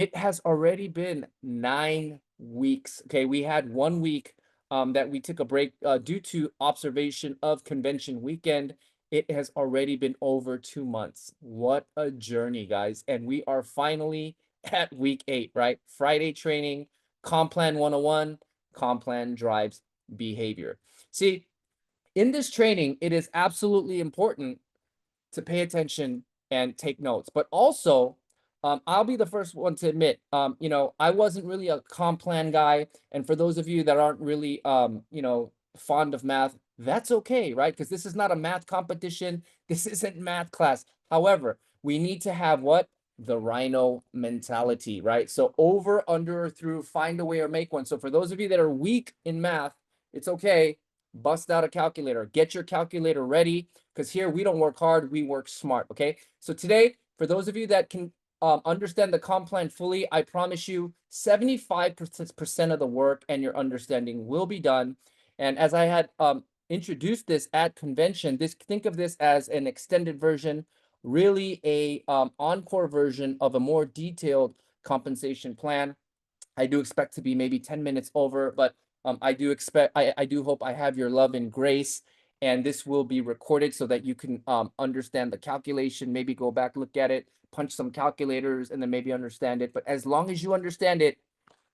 It has already been 9 weeks. Okay, we had 1 week that we took a break due to observation of convention weekend. It has already been over 2 months. What a journey, guys. And we are finally at week 8, right? Friday training, Complan 101, Complan drives behavior. See, in this training, it is absolutely important to pay attention and take notes. But also, I'll be the first one to admit, I wasn't really a comp plan guy. And for those of you that aren't really, fond of math, that's okay, right? Because this is not a math competition. This isn't math class. However, we need to have what? The rhino mentality, right? So over, under, or through, find a way or make one. So for those of you that are weak in math, it's okay. Bust out a calculator. Get your calculator ready because here we don't work hard, we work smart. Okay. So today, for those of you that can understand the comp plan fully, I promise you 75% of the work and your understanding will be done. And as I had introduced this at convention, think of this as an extended version, really a encore version of a more detailed compensation plan. I do expect to be maybe 10 minutes over, but I do hope I have your love and grace. And this will be recorded so that you can understand the calculation, maybe go back, look at it, punch some calculators, and then maybe understand it. But as long as you understand it,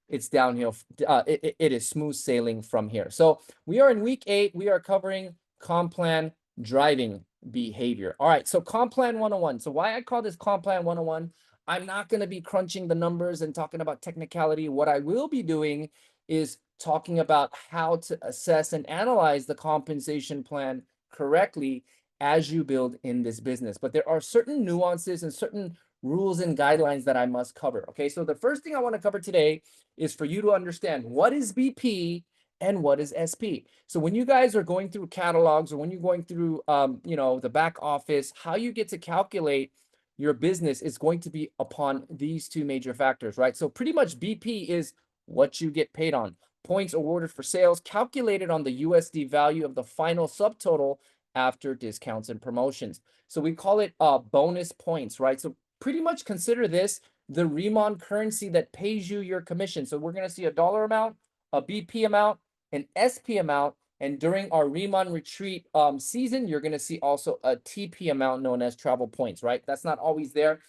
it's downhill. It is smooth sailing from here. So we are in week 8. We are covering comp plan driving behavior. All right. So comp plan 101. So why I call this comp plan 101, I'm not going to be crunching the numbers and talking about technicality. What I will be doing is talking about how to assess and analyze the compensation plan correctly as you build in this business. But there are certain nuances and certain rules and guidelines that I must cover. Okay. So the first thing I want to cover today is for you to understand what is BP and what is SP. So when you guys are going through catalogs or when you're going through, the back office, how you get to calculate your business is going to be upon these two major factors, right? So pretty much BP is what you get paid on. Points awarded for sales calculated on the USD value of the final subtotal after discounts and promotions. So we call it bonus points, right? So pretty much consider this the RIMAN currency that pays you your commission. So we're going to see a dollar amount, a BP amount, an SP amount, and during our RIMAN retreat season, you're going to see also a TP amount known as travel points, right? That's not always there.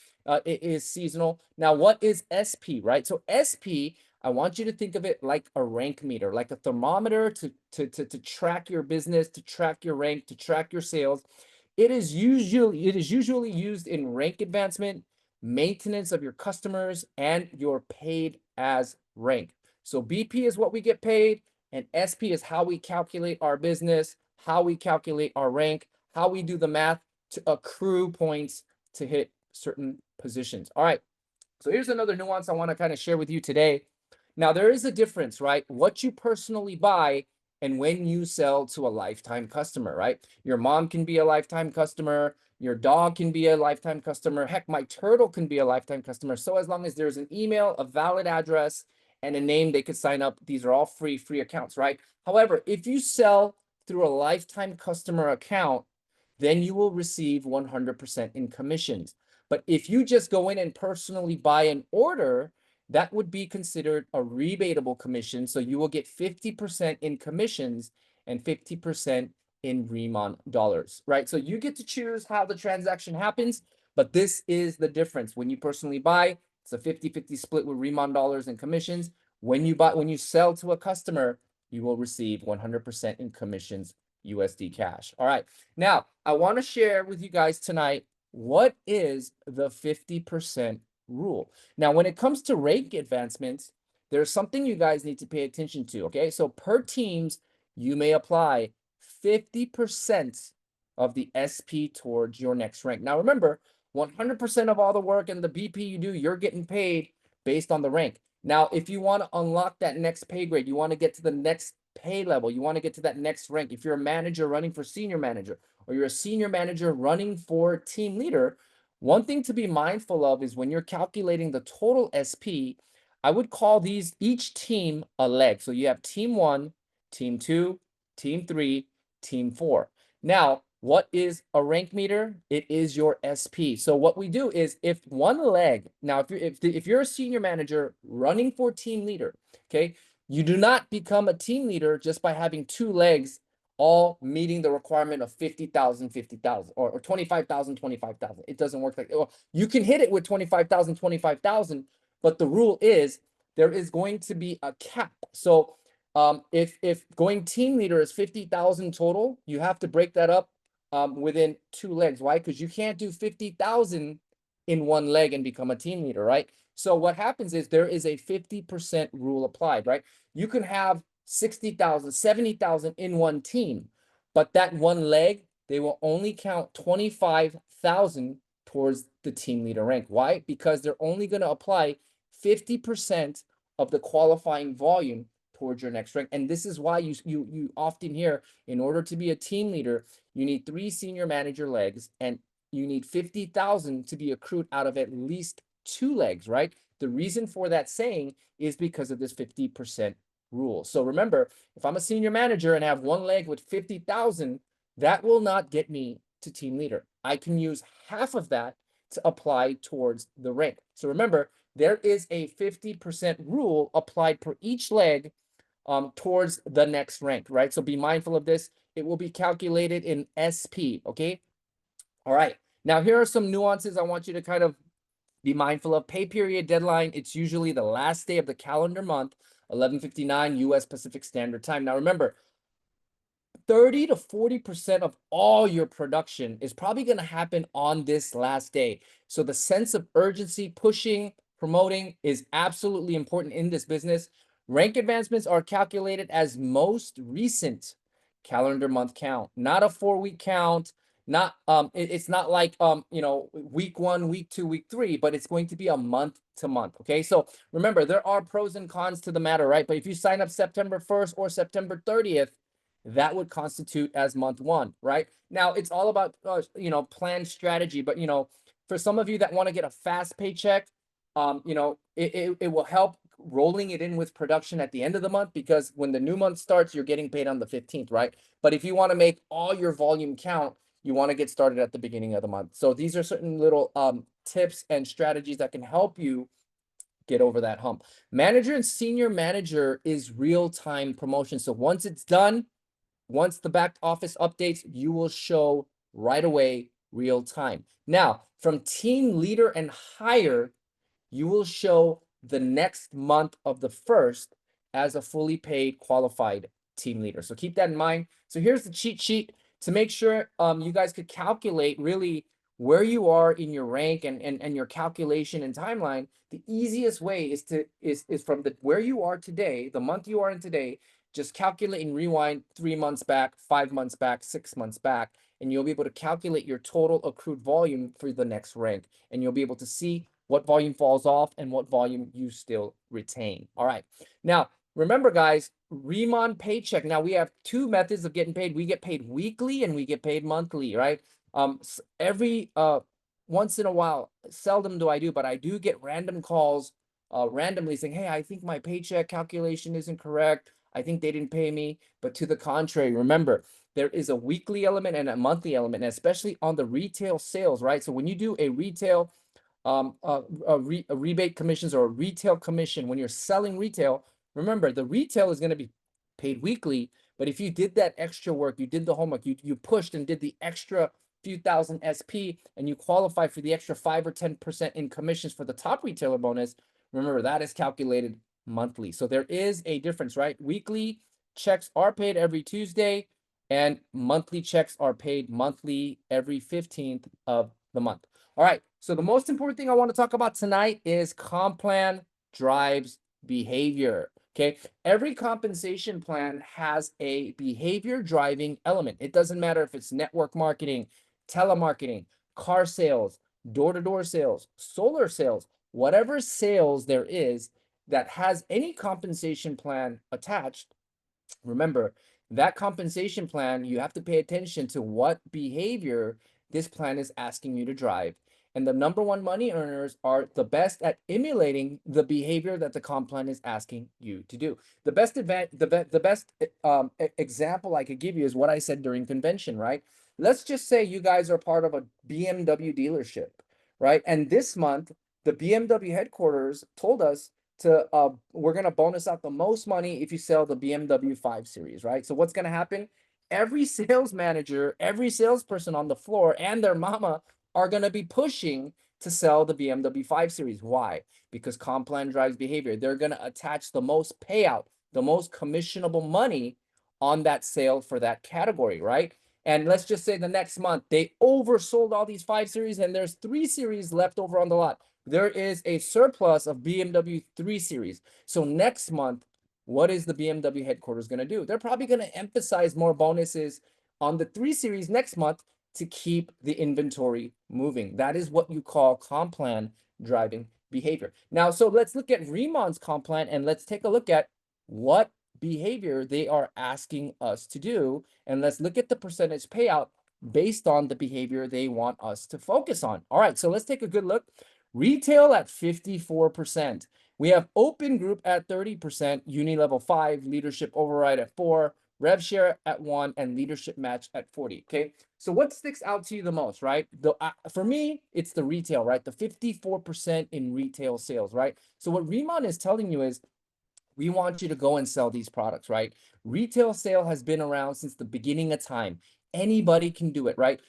It is seasonal. Now, what is SP, right? So SP, I want you to think of it like a rank meter, like a thermometer to track your business, to track your rank, to track your sales. It is usually used in rank advancement, maintenance of your customers, and your paid as rank. So BP is what we get paid, and SP is how we calculate our business, how we calculate our rank, how we do the math to accrue points to hit certain positions. All right. So here's another nuance I want to kind of share with you today. Now, there is a difference, right? What you personally buy and when you sell to a lifetime customer, right? Your mom can be a lifetime customer. Your dog can be a lifetime customer. Heck, my turtle can be a lifetime customer. So as long as there's an email, a valid address, and a name, they could sign up. These are all free accounts, right? However, if you sell through a lifetime customer account, then you will receive 100% in commissions. But if you just go in and personally buy an order, that would be considered a rebatable commission. So you will get 50% in commissions and 50% in RIMAN dollars, right? So you get to choose how the transaction happens, but this is the difference. When you personally buy, it's a 50-50 split with RIMAN dollars and commissions. When you sell to a customer, you will receive 100% in commissions USD cash. All right. Now, I want to share with you guys tonight what is the 50% rule. Now, when it comes to rank advancements, there's something you guys need to pay attention to, okay? So per teams, you may apply 50% of the SP towards your next rank. Now, remember, 100% of all the work and the BP you do, you're getting paid based on the rank. Now, if you want to unlock that next pay grade, you want to get to the next pay level, you want to get to that next rank. If you're a manager running for senior manager, or you're a senior manager running for team leader, one thing to be mindful of is when you're calculating the total SP, I would call each team a leg. So you have team 1, team 2, team 3, team 4. Now, What is a rank meter? It is your SP. So what we do is if one leg, now if you're a senior manager running for team leader, okay, you do not become a team leader just by having two legs all meeting the requirement of 50,000, 50,000, or 25,000, 25,000. It doesn't work like, well, you can hit it with 25,000, 25,000, but the rule is there is going to be a cap. So if going team leader is 50,000 total, you have to break that up within two legs. Why? Because you can't do 50,000 in one leg and become a team leader, right? So what happens is there is a 50% rule applied, right? You can have 60,000, 70,000 in one team, but that one leg, they will only count 25,000 towards the team leader rank. Why? Because they're only going to apply 50% of the qualifying volume towards your next rank. And this is why you often hear, in order to be a team leader, you need 3 senior manager legs, and you need 50,000 to be accrued out of at least 2 legs, right? The reason for that saying is because of this 50% rule. So remember, if I'm a senior manager and have one leg with 50,000, that will not get me to team leader. I can use half of that to apply towards the rank. So remember, there is a 50% rule applied per each leg towards the next rank, right? So be mindful of this. It will be calculated in SP, okay? All right. Now, here are some nuances I want you to kind of be mindful of. Pay period deadline, it's usually the last day of the calendar month, 11:59 US Pacific Standard Time. Now, remember, 30 to 40% of all your production is probably going to happen on this last day. So the sense of urgency, pushing, promoting is absolutely important in this business. Rank advancements are calculated as most recent calendar month count, not a 4-week count. Not it's not like week 1, week 2, week 3, but it's going to be a month to month. Okay, so remember, there are pros and cons to the matter, right? But if you sign up September 1st or September 30th, that would constitute as month 1, right? Now it's all about planned strategy, but for some of you that want to get a fast paycheck, it will help rolling it in with production at the end of the month, because when the new month starts, you're getting paid on the 15th, right? But if you want to make all your volume count, you want to get started at the beginning of the month. So these are certain little tips and strategies that can help you get over that hump. Manager and senior manager is real-time promotion. So once it's done, once the back office updates, you will show right away, real time. Now, from team leader and higher, you will show the next month of the first as a fully paid qualified team leader. So keep that in mind. So here's the cheat sheet to make sure you guys could calculate really where you are in your rank and your calculation and timeline. The easiest way is from the where you are today, the month you are in today, just calculate and rewind 3 months back, 5 months back, 6 months back, and you'll be able to calculate your total accrued volume for the next rank. And you'll be able to see what volume falls off and what volume you still retain. All right. Now, remember, guys, RIMAN paycheck. Now, we have 2 methods of getting paid. We get paid weekly and we get paid monthly, right? Every once in a while, seldom do I do, but I do get random calls randomly saying, hey, I think my paycheck calculation isn't correct. I think they didn't pay me. But to the contrary, remember, there is a weekly element and a monthly element, and especially on the retail sales, right? So when you do a retail rebate commissions or a retail commission, when you're selling retail, remember, the retail is going to be paid weekly. But if you did that extra work, you did the homework, you pushed and did the extra few thousand SP, and you qualify for the extra 5 or 10% in commissions for the top retailer bonus, remember, that is calculated monthly. So there is a difference, right? Weekly checks are paid every Tuesday, and monthly checks are paid monthly every 15th of the month. All right. So the most important thing I want to talk about tonight is comp plan drives behavior. Okay. Every compensation plan has a behavior driving element. It doesn't matter if it's network marketing, telemarketing, car sales, door-to-door sales, solar sales, whatever sales there is that has any compensation plan attached. Remember, that compensation plan, you have to pay attention to what behavior this plan is asking you to drive. And the number 1 money earners are the best at emulating the behavior that the comp plan is asking you to do. The best example I could give you is what I said during convention, right? let's just say you guys are part of a BMW dealership, right? And this month, the BMW headquarters told us to we're going to bonus out the most money if you sell the BMW 5 Series, right? So what's going to happen? Every sales manager, every salesperson on the floor and their mama are going to be pushing to sell the BMW 5 Series. Why? Because comp plan drives behavior. They're going to attach the most payout, the most commissionable money on that sale for that category, right? And let's just say the next month they oversold all these 5 Series and there's 3 Series left over on the lot. There is a surplus of BMW 3 Series. So next month, what is the BMW headquarters going to do? They're probably going to emphasize more bonuses on the 3 Series next month to keep the inventory moving. That is what you call comp plan driving behavior. Now, so let's look at RIMAN's comp plan and let's take a look at what behavior they are asking us to do. And let's look at the percentage payout based on the behavior they want us to focus on. All right, so let's take a good look. Retail at 54%. We have open group at 30%, uni level 5, leadership override at 4, rev share at 1, and leadership match at 40. Okay, so what sticks out to you the most, right? For me, it's the retail, right? The 54% in retail sales, right? So what RIMAN is telling you is we want you to go and sell these products, right? Retail sale has been around since the beginning of time. Anybody can do it, right?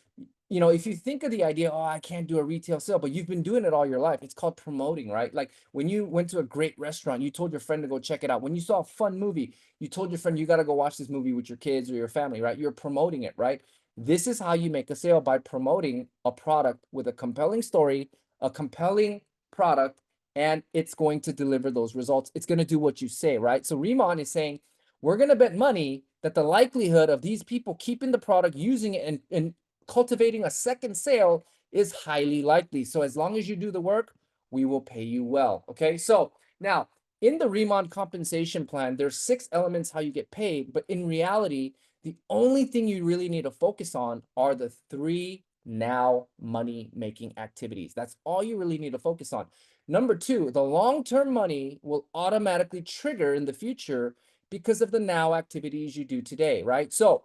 You know, if you think of the idea, oh, I can't do a retail sale, but you've been doing it all your life, it's called promoting, right? Like when you went to a great restaurant, you told your friend to go check it out. When you saw a fun movie, you told your friend, you got to go watch this movie with your kids or your family, right? You're promoting it, right? This is how you make a sale, by promoting a product with a compelling story, a compelling product, and it's going to deliver those results. It's going to do what you say, right? So RIMAN is saying, we're going to bet money that the likelihood of these people keeping the product, using it, and cultivating a second sale is highly likely. So as long as you do the work, we will pay you well. Okay. So now in the RIMAN compensation plan, there's 6 elements how you get paid. But in reality, the only thing you really need to focus on are the 3 now money making activities. That's all you really need to focus on. Number 2, the long-term money will automatically trigger in the future because of the now activities you do today, right? So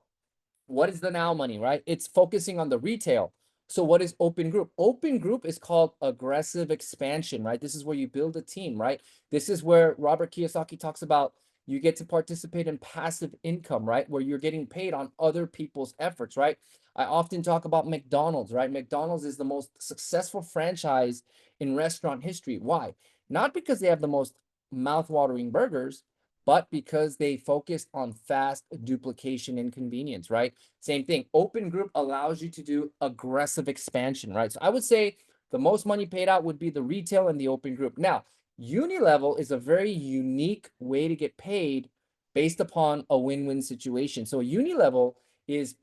what is the now money, right? It's focusing on the retail. So what is open group? Open group is called aggressive expansion, right? This is where you build a team, right? This is where Robert Kiyosaki talks about you get to participate in passive income, right? Where you're getting paid on other people's efforts, right? I often talk about McDonald's, right? McDonald's is the most successful franchise in restaurant history. Why? Not because they have the most mouth-watering burgers, but because they focus on fast duplication and convenience, right? Same thing. Open group allows you to do aggressive expansion, right? So I would say the most money paid out would be the retail and the open group. Now, uni level is a very unique way to get paid based upon a win-win situation. So a uni level is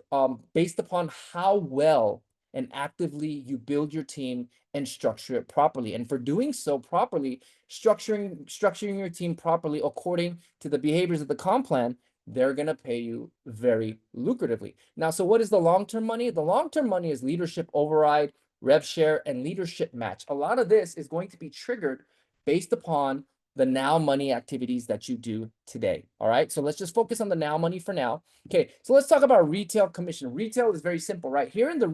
based upon how well and actively you build your team and structure it properly. And for doing so properly, structuring your team properly according to the behaviors of the comp plan, they're going to pay you very lucratively. Now, so what is the long-term money? The long-term money is leadership override, rev share, and leadership match. A lot of this is going to be triggered based upon the now money activities that you do today. All right. So let's just focus on the now money for now. Okay. So let's talk about retail commission. Retail is very simple, right? Here in the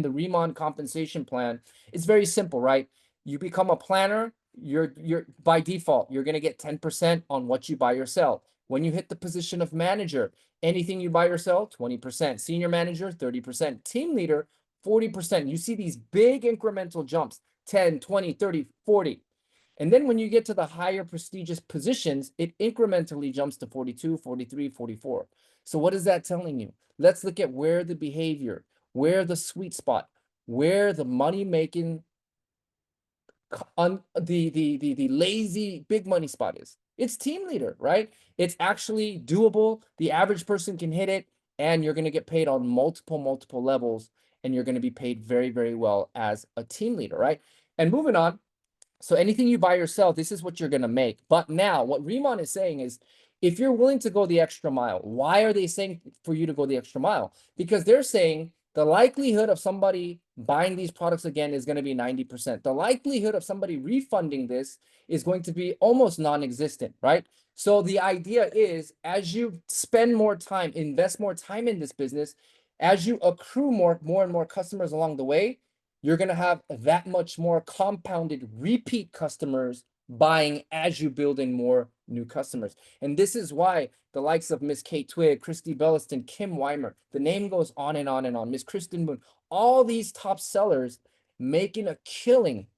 RIMAN compensation plan, it's very simple, right? You become a planner, you're by default, you're going to get 10% on what you buy or sell. When you hit the position of manager, anything you buy or sell, 20%. Senior manager, 30%. Team leader, 40%. You see these big incremental jumps, 10, 20, 30, 40. And then when you get to the higher prestigious positions, it incrementally jumps to 42, 43, 44. So what is that telling you? Let's look at where the behavior, where the sweet spot, where the money making on the lazy big money spot is. It's team leader, right? It's actually doable. The average person can hit it, and you're going to get paid on multiple levels, and you're going to be paid very, very well as a team leader, right? And moving on, so anything you buy yourself, this is what you're going to make. But now what RIMAN is saying is, if you're willing to go the extra mile, why are they saying for you to go the extra mile? Because they're saying the likelihood of somebody buying these products again is going to be 90%. The likelihood of somebody refunding this is going to be almost non-existent, right? So the idea is, as you spend more time, invest more time in this business, As you accrue more and more customers along the way, you're going to have that much more compounded repeat customers buying as you build in more new customers. And this is why the likes of Miss Kate Twigg, Christy Belliston, Kim Weimer, the name goes on and on and on, Miss Kristen Moon, all these top sellers making a killing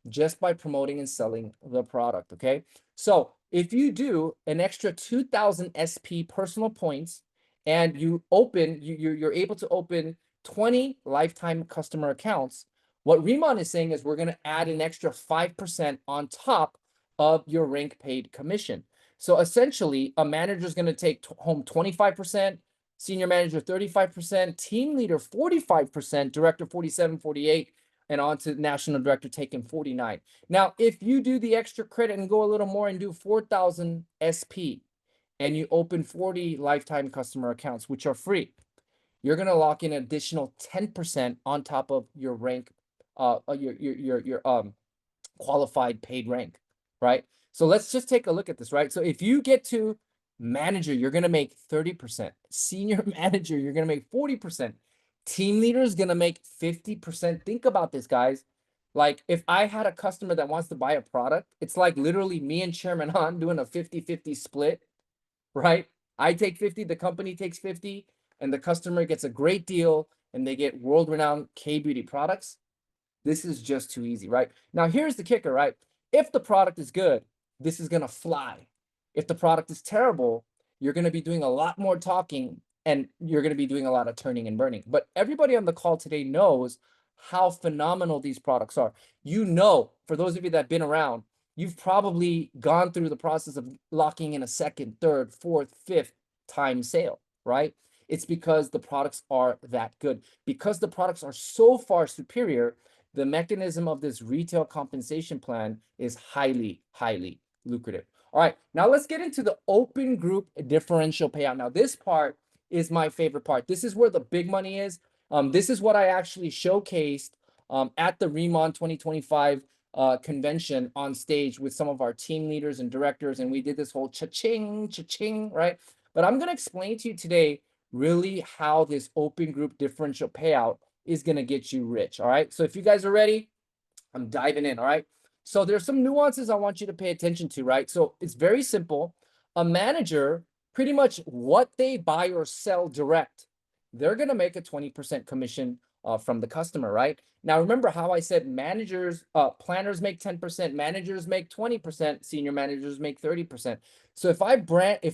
just by promoting and selling the product, okay? So if you do an extra 2,000 SP personal points and you open, you're able to open 20 lifetime customer accounts, what RIMAN is saying is we're going to add an extra 5% on top of your rank paid commission. So essentially, a manager is going to take home 25%, senior manager 35%, team leader 45%, director 47, 48, and on to national director taking 49. Now, if you do the extra credit and go a little more and do 4,000 SP and you open 40 lifetime customer accounts, which are free, you're going to lock in an additional 10% on top of your rank, your qualified paid rank, right? So let's just take a look at this, right? So if you get to manager, you're going to make 30%. Senior manager, you're going to make 40%. Team leader is going to make 50%. Think about this, guys. Like if I had a customer that wants to buy a product, it's like literally me and Chairman Han doing a 50-50 split, right? I take 50, the company takes 50, and the customer gets a great deal and they get world-renowned K-beauty products. This is just too easy, right? Now, here's the kicker, right? If the product is good, this is going to fly. If the product is terrible, you're going to be doing a lot more talking and you're going to be doing a lot of turning and burning. But everybody on the call today knows how phenomenal these products are. You know, for those of you that have been around, you've probably gone through the process of locking in a second, third, fourth, fifth time sale, right? It's because the products are that good. Because the products are so far superior, the mechanism of this retail compensation plan is highly, highly lucrative. All right, now let's get into the open group differential payout. Now, this part is my favorite part. This is where the big money is. This is what I actually showcased at the RIMAN 2025 convention on stage with some of our team leaders and directors, and we did this whole cha-ching, cha-ching, right? But I'm going to explain to you today really how this open group differential payout is going to get you rich. All right. So if you guys are ready, I'm diving in. All right. So there's some nuances I want you to pay attention to, right? So it's very simple. A manager, pretty much what they buy or sell direct, they're going to make a 20% commission from the customer, right? Now, remember how I said managers, planners make 10%, managers make 20%, senior managers make 30%. So if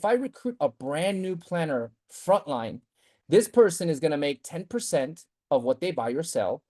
I recruit a brand new planner frontline, this person is going to make 10% of what they buy or sell.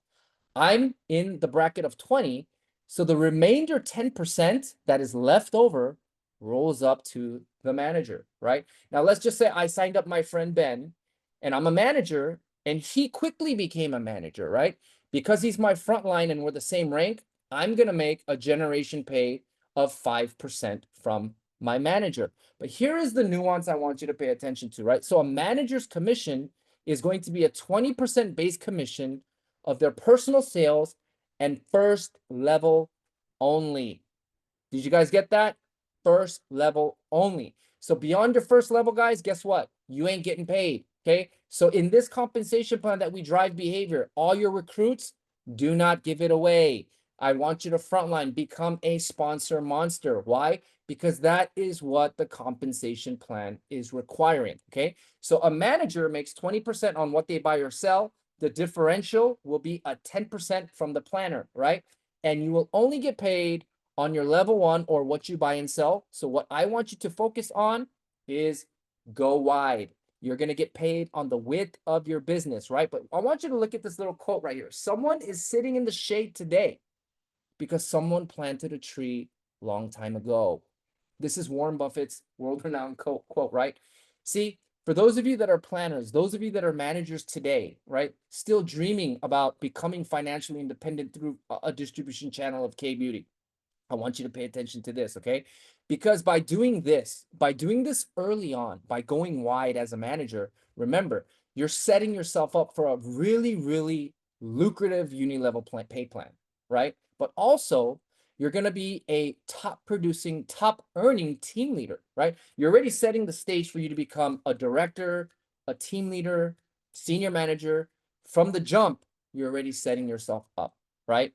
I'm in the bracket of 20. So the remainder 10% that is left over rolls up to the manager, right? Now, let's just say I signed up my friend Ben and I'm a manager and he quickly became a manager, right? Because he's my frontline and we're the same rank, I'm going to make a generation pay of 5% from my manager. But here is the nuance I want you to pay attention to, right? So a manager's commission is going to be a 20% base commission of their personal sales and first level only. Did you guys get that? First level only. So beyond your first level, guys, guess what? You ain't getting paid. Okay. So in this compensation plan that we drive behavior, all your recruits, do not give it away. I want you to frontline, become a sponsor monster. Why? Because that is what the compensation plan is requiring. Okay. So a manager makes 20% on what they buy or sell. The differential will be a 10% from the planner, right? And you will only get paid on your level one or what you buy and sell. So what I want you to focus on is go wide. You're going to get paid on the width of your business, right? But I want you to look at this little quote right here. Someone is sitting in the shade today because someone planted a tree long time ago. This is Warren Buffett's world-renowned quote, right? See, for those of you that are planners, those of you that are managers today, right, still dreaming about becoming financially independent through a distribution channel of K-Beauty, I want you to pay attention to this, okay? Because by doing this early on, by going wide as a manager, remember, you're setting yourself up for a really, really lucrative uni-level pay plan, right? But also, you're going to be a top producing, top earning team leader, right? You're already setting the stage for you to become a director, a team leader, Senior manager, from the jump, you're already setting yourself up, right?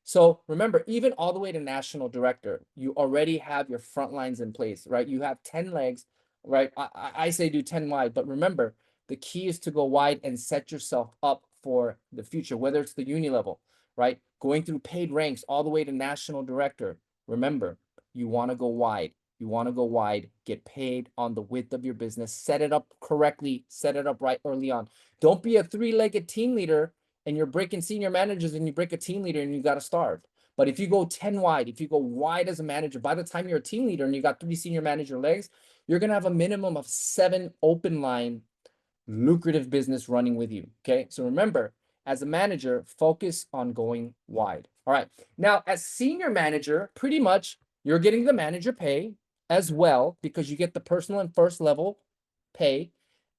So remember, even all the way to national director, you already have your front lines in place, right? You have 10 legs, right? I say do 10 wide, but remember, the key is to go wide and set yourself up for the future, whether it's the uni level, right? Going through paid ranks all the way to national director. Remember, you want to go wide. You want to go wide, get paid on the width of your business, set it up correctly, set it up right early on. Don't be a three-legged team leader and you're breaking senior managers and you break a team leader and you got to starve. But if you go 10 wide, if you go wide as a manager, by the time you're a team leader and you got 3 senior manager legs, you're going to have a minimum of 7 open line lucrative business running with you. Okay. So remember, as a manager, focus on going wide. All right. Now, as senior manager, pretty much you're getting the manager pay as well because you get the personal and first level pay.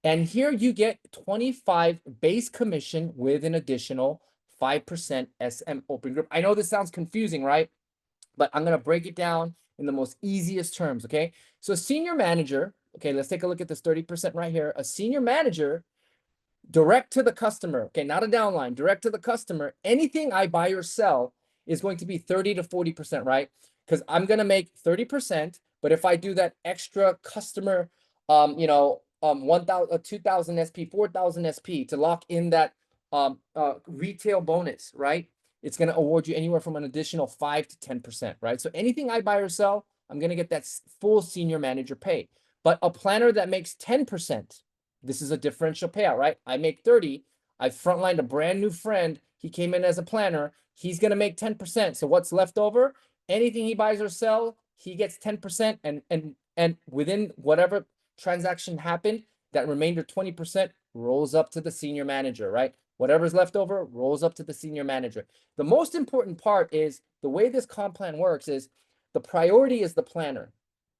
And here you get 25 base commission with an additional 5% SM open group. I know this sounds confusing, right? But I'm going to break it down in the most easiest terms, okay? So senior manager, okay, let's take a look at this 30% right here. A senior manager, direct to the customer, okay, not a downline, direct to the customer. Anything I buy or sell is going to be 30 to 40%, right? Because I'm going to make 30%, but if I do that extra customer, 1,000, 2,000 SP, 4,000 SP to lock in that retail bonus, right? It's going to award you anywhere from an additional 5 to 10%, right? So anything I buy or sell, I'm going to get that full senior manager pay. But a planner that makes 10%, this is a differential payout, right? I make 30. I frontlined a brand new friend. He came in as a planner. He's going to make 10%. So what's left over? Anything he buys or sell, he gets 10%. And within whatever transaction happened, that remainder 20% rolls up to the senior manager, right? Whatever's left over rolls up to the senior manager. The most important part is the way this comp plan works is the priority is the planner,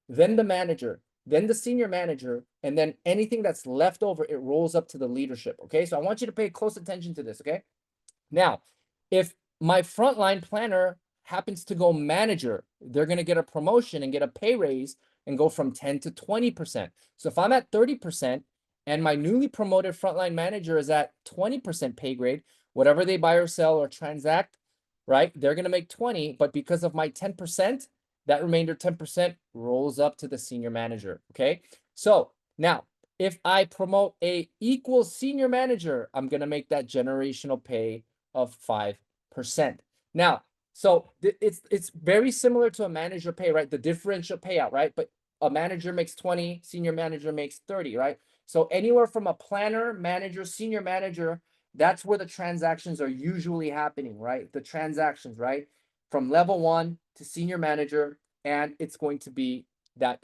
then the manager, then the senior manager, and then anything that's left over, it rolls up to the leadership. Okay. So I want you to pay close attention to this. Okay. Now, if my frontline planner happens to go manager, they're going to get a promotion and get a pay raise and go from 10 to 20%. So if I'm at 30% and my newly promoted frontline manager is at 20% pay grade, whatever they buy or sell or transact, right, they're going to make 20. But because of my 10%, that remainder 10% rolls up to the senior manager. Okay. So now, if I promote a equal senior manager, I'm going to make that generational pay of 5%. Now, so it's very similar to a manager pay, right? The differential payout, right? But a manager makes 20, senior manager makes 30, right? So anywhere from a planner, manager, senior manager, that's where the transactions are usually happening, right? The transactions, right? From level 1 to senior manager, and it's going to be that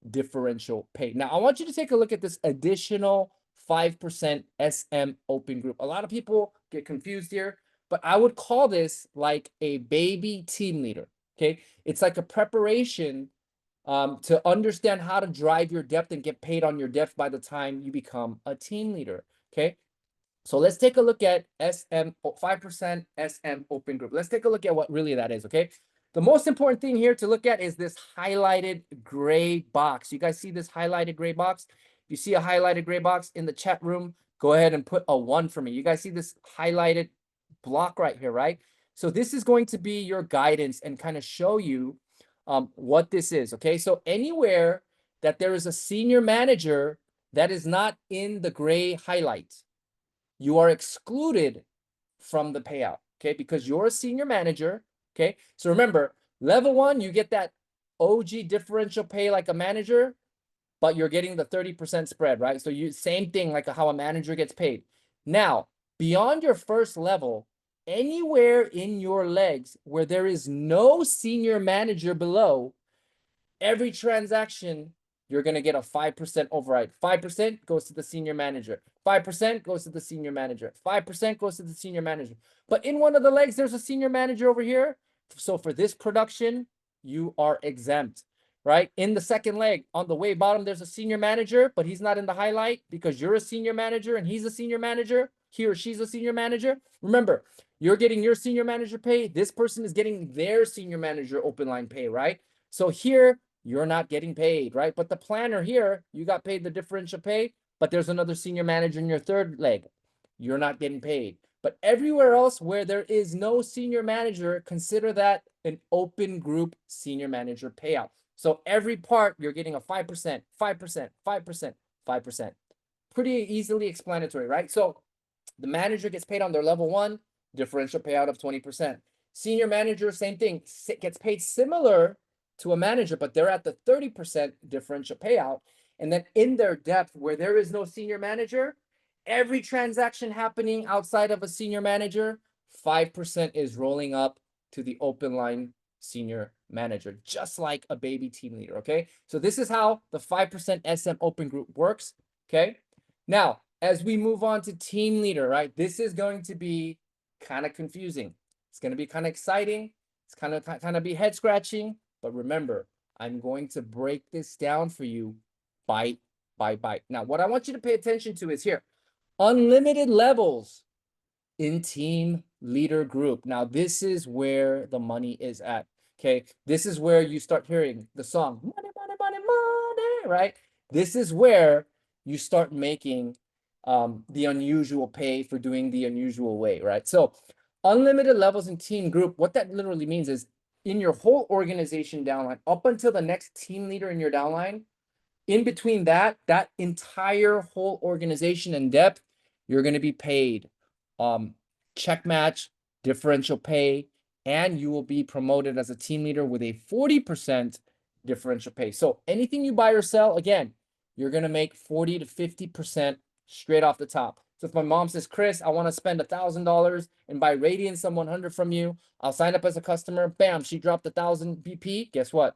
differential pay. Now, I want you to take a look at this additional 5% SM open group. A lot of people get confused here, but I would call this like a baby team leader. Okay. It's like a preparation to understand how to drive your depth and get paid on your depth by the time you become a team leader. Okay. So let's take a look at SM 5% SM open group. Let's take a look at what really that is. Okay. The most important thing here to look at is this highlighted gray box. You guys see this highlighted gray box? If you see a highlighted gray box in the chat room, go ahead and put a 1 for me. You guys see this highlighted block right here, right? So this is going to be your guidance and kind of show you what this is. Okay. So anywhere that there is a senior manager that is not in the gray highlight, you are excluded from the payout. Okay. Because you're a senior manager. Okay. So remember, level 1, you get that OG differential pay like a manager, but you're getting the 30% spread, right? So you same thing like how a manager gets paid. Now, beyond your first level, anywhere in your legs where there is no senior manager below, every transaction, you're going to get a 5% override. 5% goes to the senior manager. 5% goes to the senior manager. 5% goes to the senior manager. But in one of the legs, there's a senior manager over here. So for this production, you are exempt, right? In the second leg, on the way bottom, there's a senior manager, but he's not in the highlight because you're a senior manager and he's a senior manager. He or she's a senior manager. Remember, you're getting your senior manager pay. This person is getting their senior manager open line pay, right? So here, you're not getting paid, right? But the planner here, you got paid the differential pay, but there's another senior manager in your third leg. you're not getting paid. But everywhere else where there is no senior manager, consider that an open group senior manager payout. So every part, you're getting a 5%, 5%, 5%, 5%. Pretty easily explanatory, right? So the manager gets paid on their level one, differential payout of 20%. Senior manager, same thing, gets paid similar to a manager, but they're at the 30% differential payout. And then in their depth, where there is no senior manager, every transaction happening outside of a senior manager, 5% is rolling up to the open line senior manager, just like a baby team leader, okay? So this is how the 5% SM open group works, okay? Now, as we move on to team leader, right? This is going to be kind of confusing. It's going to be kind of exciting. It's kind of be head scratching, but remember, I'm going to break this down for you bite by bite. Now, what I want you to pay attention to is here, unlimited levels in team leader group. Now, this is where the money is at. Okay, this is where you start hearing the song money, money, money, money, right? This is where you start making the unusual pay for doing the unusual way, right? So unlimited levels in team group, what that literally means is in your whole organization downline, up until the next team leader in your downline, in between that entire whole organization and depth, you're going to be paid check match, differential pay, and you will be promoted as a team leader with a 40% differential pay. So anything you buy or sell, again, you're going to make 40 to 50% straight off the top. So if my mom says, Chris, I want to spend $1,000 and buy Radiance 100 from you, I'll sign up as a customer. Bam, she dropped 1,000 BP. Guess what?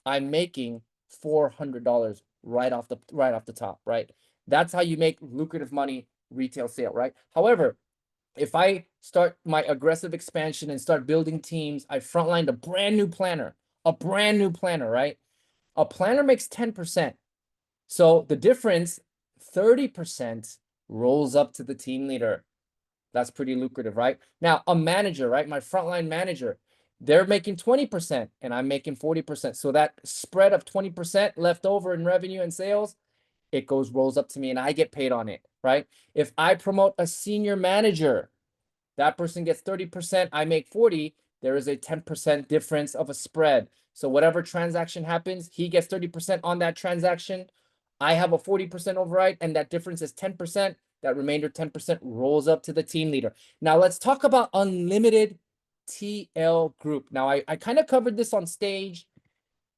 I'm making $400 right off the top, right? That's how you make lucrative money retail sale, right? However, if I start my aggressive expansion and start building teams, I frontlined a brand new planner, right? A planner makes 10%. So the difference, 30% rolls up to the team leader. That's pretty lucrative, right? Now, a manager, right? My frontline manager, they're making 20% and I'm making 40%. So that spread of 20% left over in revenue and sales, it rolls up to me and I get paid on it, right? If I promote a senior manager, that person gets 30%, I make 40, there is a 10% difference of a spread. So whatever transaction happens, he gets 30% on that transaction. I have a 40% override and that difference is 10%. That remainder 10% rolls up to the team leader. Now let's talk about unlimited TL group. Now I kind of covered this on stage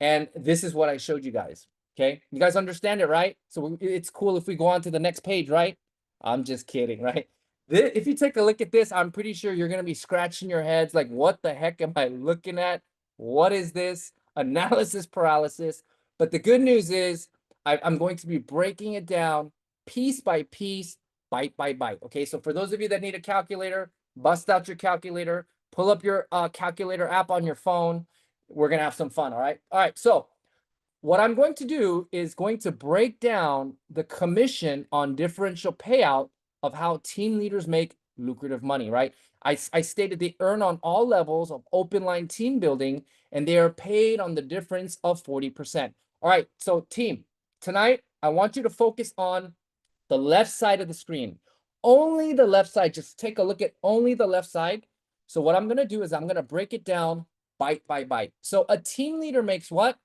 and this is what I showed you guys. Okay, you guys understand it, right? So it's cool if we go on to the next page, right? I'm just kidding, right? If you take a look at this, I'm pretty sure you're going to be scratching your heads like, what the heck am I looking at? What is this? Analysis paralysis. But the good news is I'm going to be breaking it down piece by piece, bite by bite. Okay, so for those of you that need a calculator, bust out your calculator, pull up your calculator app on your phone. We're going to have some fun, all right? All right, so what I'm going to do is going to break down the commission on differential payout of how team leaders make lucrative money, right? I stated they earn on all levels of open line team building and they are paid on the difference of 40%. All right, so team, tonight I want you to focus on the left side of the screen. Only the left side. Just take a look at only the left side. So what I'm going to do is I'm going to break it down bite by bite. So a team leader makes what?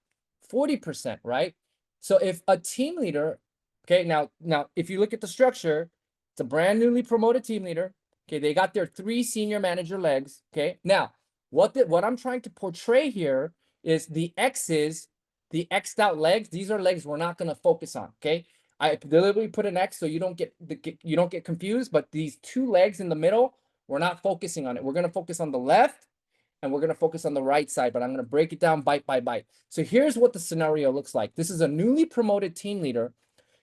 40%, right? So if a team leader, okay, now if you look at the structure, it's a brand newly promoted team leader. Okay, they got their 3 senior manager legs. Okay, now what I'm trying to portray here is the X's, the X'd out legs. These are legs we're not going to focus on. Okay, I deliberately put an X so you don't get confused. But these 2 legs in the middle, we're not focusing on it. We're going to focus on the left and we're going to focus on the right side, but I'm going to break it down bite by bite. So here's what the scenario looks like. This is a newly promoted team leader.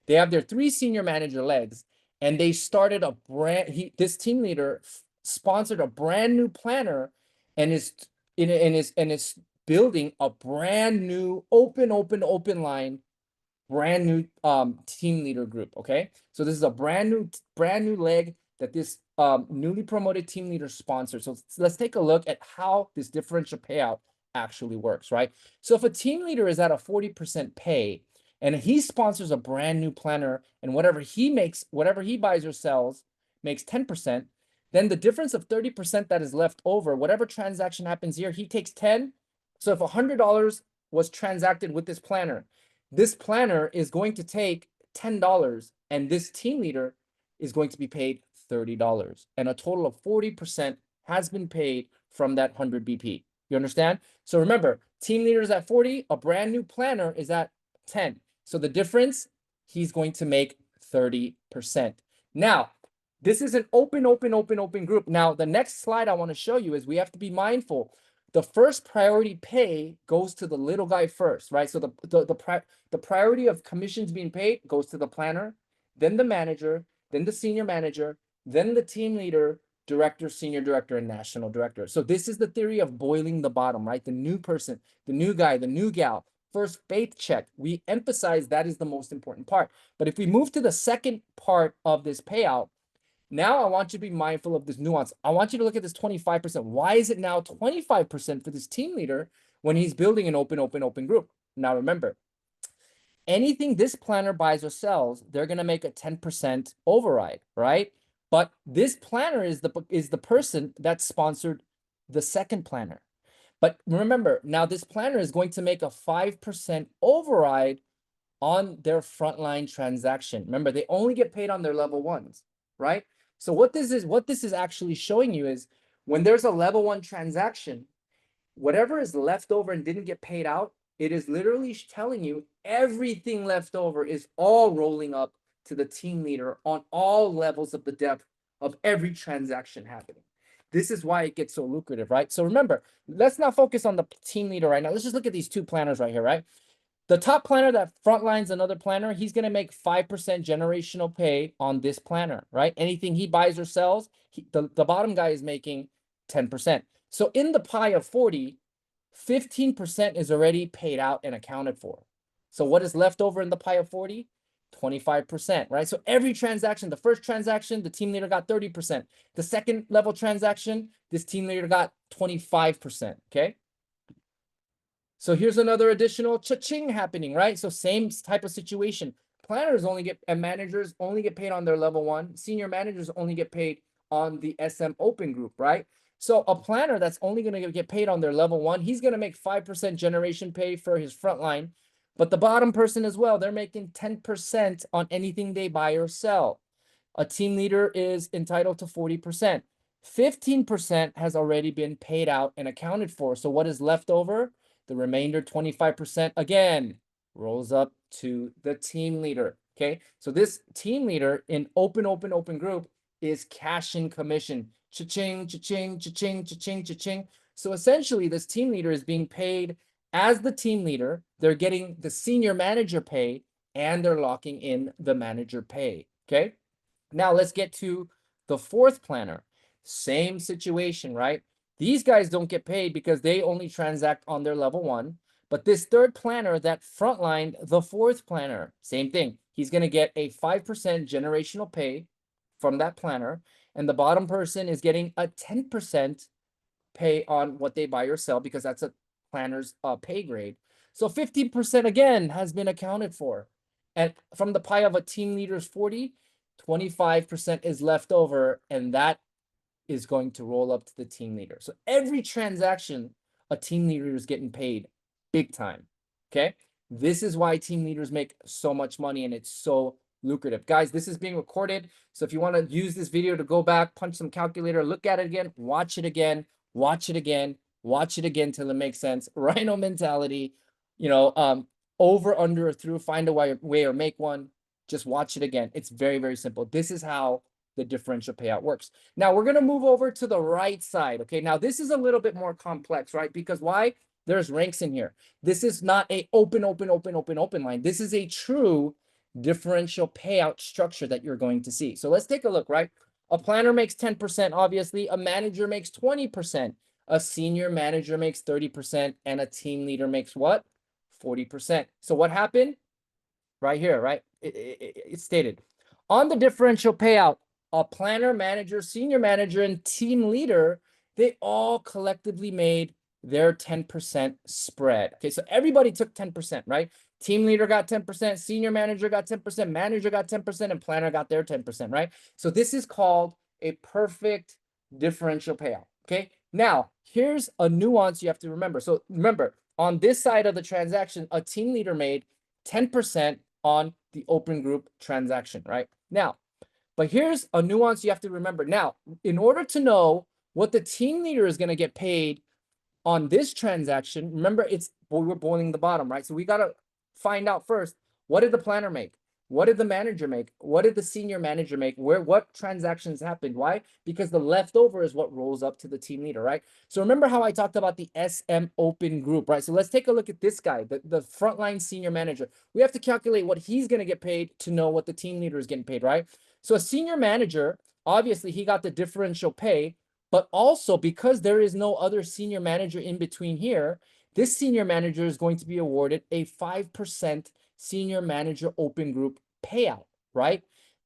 They have their 3 senior manager legs, and they started a this team leader sponsored a brand new planner and is building a brand new open line brand new team leader group. Okay, so this is a brand new leg that this newly promoted team leader sponsored. So let's take a look at how this differential payout actually works, right? So if a team leader is at a 40% pay and he sponsors a brand new planner and whatever he makes, whatever he buys or sells makes 10%. Then the difference of 30% that is left over, whatever transaction happens here, he takes 10. So if $100 was transacted with this planner is going to take $10, and this team leader is going to be paid $30. And a total of 40% has been paid from that 100 BP. You understand? So remember, team leader is at 40, a brand new planner is at 10. So the difference, he's going to make 30%. Now, this is an open group. Now, the next slide I want to show you is we have to be mindful. The first priority pay goes to the little guy first, right? So the priority of commissions being paid goes to the planner, then the manager, then the senior manager, then the team leader, director, senior director, and national director. So this is the theory of boiling the bottom, right? The new person, the new guy, the new gal, first faith check. We emphasize that is the most important part. But if we move to the second part of this payout, now I want you to be mindful of this nuance. I want you to look at this 25%. Why is it now 25% for this team leader when he's building an open group? Now remember, anything this planner buys or sells, they're going to make a 10% override, right? But this planner is the person that sponsored the second planner. But remember, now this planner is going to make a 5% override on their frontline transaction. Remember, they only get paid on their level ones, right? So what this is actually showing you is when there's a level 1 transaction, whatever is left over and didn't get paid out, it is literally telling you everything left over is all rolling up to the team leader on all levels of the depth of every transaction happening. This is why it gets so lucrative, right? So remember, let's not focus on the team leader right now. Let's just look at these two planners right here, right? The top planner that frontlines another planner, he's going to make 5% generational pay on this planner, right? Anything he buys or sells, the bottom guy is making 10%. So in the pie of 40, 15% is already paid out and accounted for. So what is left over in the pie of 40? 25%, right? So every transaction, the first transaction, the team leader got 30%. The second level transaction, this team leader got 25%, okay? So here's another additional cha-ching happening, right? So same type of situation. Planners only get, and managers only get paid on their level 1. Senior managers only get paid on the SM open group, right? So a planner that's only going to get paid on their level 1, he's going to make 5% generation pay for his frontline. But the bottom person as well, they're making 10% on anything they buy or sell. A team leader is entitled to 40%. 15% has already been paid out and accounted for. So what is left over? The remainder 25% again rolls up to the team leader. Okay, so this team leader in open group is cashing commission. Cha-ching, cha-ching, cha-ching, cha-ching, cha-ching. So essentially, this team leader is being paid as the team leader. They're getting the senior manager pay and they're locking in the manager pay. Okay, now let's get to the fourth planner. Same situation, right? These guys don't get paid because they only transact on their level 1. But this third planner that frontlined the fourth planner, same thing. He's going to get a 5% generational pay from that planner. And the bottom person is getting a 10% pay on what they buy or sell because that's a planner's pay grade. So 50% again has been accounted for. And from the pie of a team leader's 40, 25% is left over, and that is going to roll up to the team leader. So every transaction, a team leader is getting paid big time. Okay. This is why team leaders make so much money and it's so lucrative. Guys, this is being recorded. So if you want to use this video to go back, punch some calculator, look at it again, watch it again, watch it again, watch it again till it makes sense. Rhino mentality, over, under, or through, find a way or make one. Just watch it again. It's very, very simple. This is how the differential payout works. Now we're going to move over to the right side. Okay. Now this is a little bit more complex, right? Because why? There's ranks in here. This is not a open line. This is a true differential payout structure that you're going to see. So let's take a look, right? A planner makes 10%, obviously. A manager makes 20%. A senior manager makes 30%. And a team leader makes what? 40%. So what happened? Right here, right? It's stated. On the differential payout, a planner, manager, senior manager, and team leader, they all collectively made their 10% spread. Okay, so everybody took 10%, right? Team leader got 10%, senior manager got 10%, manager got 10%, and planner got their 10%, right? So this is called a perfect differential payout, okay? Now, here's a nuance you have to remember. So remember, on this side of the transaction, a team leader made 10% on the open group transaction, right? Now, but here's a nuance you have to remember. Now, in order to know what the team leader is going to get paid on this transaction, remember we're boiling the bottom, right? So we got to find out first, what did the planner make? What did the manager make? What did the senior manager make? What transactions happened? Why? Because the leftover is what rolls up to the team leader, right? So remember how I talked about the SM open group, right? So let's take a look at this guy, the frontline senior manager. We have to calculate what he's going to get paid to know what the team leader is getting paid, right? So a senior manager, obviously he got the differential pay, but also because there is no other senior manager in between here, this senior manager is going to be awarded a 5% senior manager open group payout, right?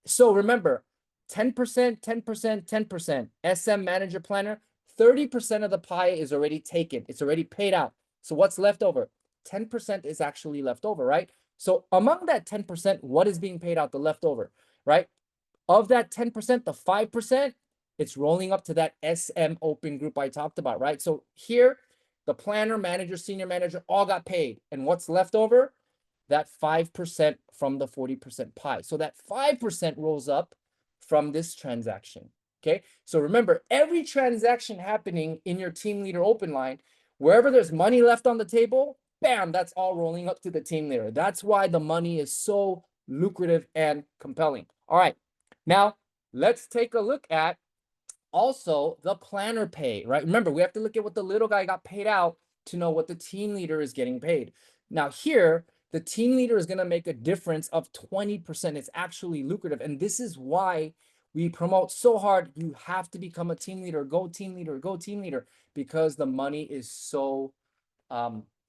So remember, 10%, 10%, 10%, SM manager planner, 30% of the pie is already taken. It's already paid out. So what's left over? 10% is actually left over, right? So among that 10%, what is being paid out? The leftover, right? Of that 10%, the 5%, it's rolling up to that SM open group I talked about, right? So here, the planner, manager, senior manager all got paid. And what's left over? That 5% from the 40% pie. So that 5% rolls up from this transaction. Okay. So remember, every transaction happening in your team leader open line, wherever there's money left on the table, bam, that's all rolling up to the team leader. That's why the money is so lucrative and compelling. All right. Now, let's take a look at also the planner pay, right? Remember, we have to look at what the little guy got paid out to know what the team leader is getting paid. Now here, the team leader is going to make a difference of 20%. It's actually lucrative. And this is why we promote so hard. You have to become a team leader, go team leader, go team leader, because the money is so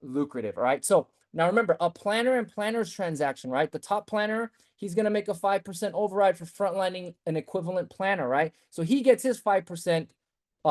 lucrative, all right? So now remember, a planner and planner's transaction, right? The top planner, he's going to make a 5% override for frontlining an equivalent planner, right? So he gets his 5%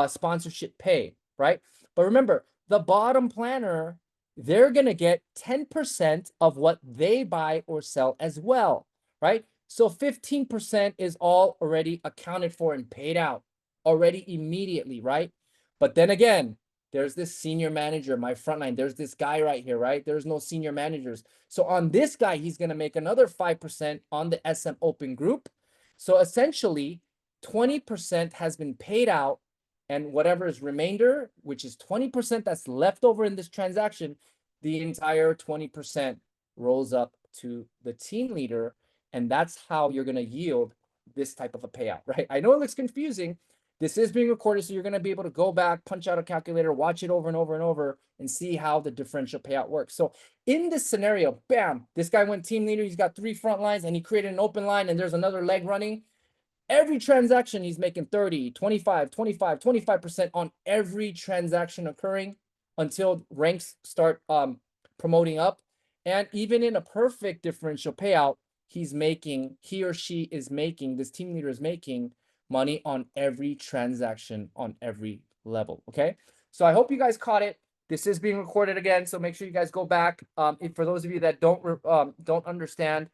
sponsorship pay, right? But remember, the bottom planner, they're going to get 10% of what they buy or sell as well, right? So 15% is all already accounted for and paid out already immediately, right? But then again, there's this senior manager, my frontline. There's this guy right here, right? There's no senior managers. So on this guy, he's going to make another 5% on the SM open group. So essentially, 20% has been paid out, and whatever is remainder, which is 20% that's left over in this transaction, the entire 20% rolls up to the team leader. And that's how you're going to yield this type of a payout, right? I know it looks confusing. This is being recorded, so you're going to be able to go back, punch out a calculator, watch it over and over and over, and see how the differential payout works. So in this scenario, bam, this guy went team leader. He's got 3 front lines, and he created an open line, and there's another leg running. Every transaction, he's making 30, 25, 25, 25% on every transaction occurring until ranks start promoting up. And even in a perfect differential payout, he or she is making, this team leader is making money on every transaction on every level. Okay. So I hope you guys caught it. This is being recorded again, so make sure you guys go back. For those of you that don't understand,